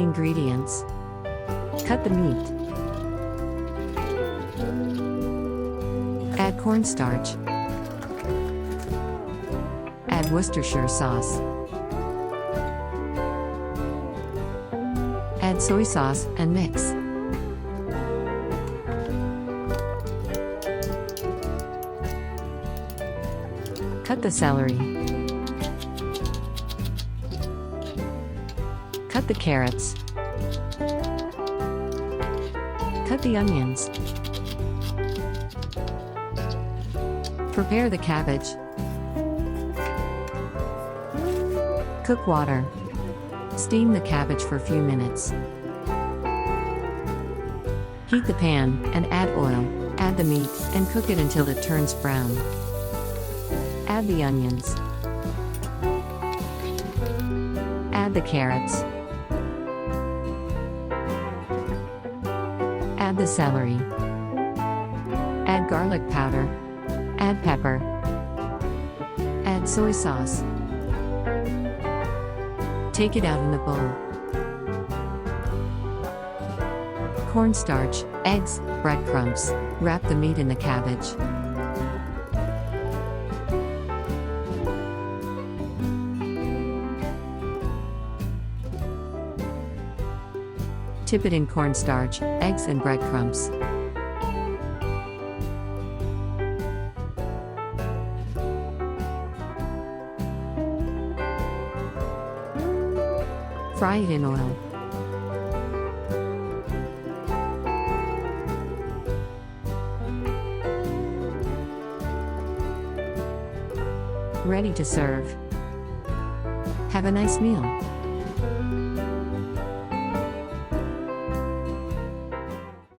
ingredients. Cut the meat. Add cornstarch. Add Worcestershire sauce. Add soy sauce and mix. Cut the celery. Cut the carrots. Cut the onions. Prepare the cabbage. Cook water. Steam the cabbage for a few minutes. Heat the pan and add oil. Add the meat and cook it until it turns brown. Add the onions. Add the carrots. Add the celery. Add garlic powder. Add pepper. Add soy sauce. Take it out in a bowl. Cornstarch, eggs, breadcrumbs. Wrap the meat in the cabbage. Dip it in cornstarch, eggs and breadcrumbs. Fry it in oil. Ready to serve. Have a nice meal.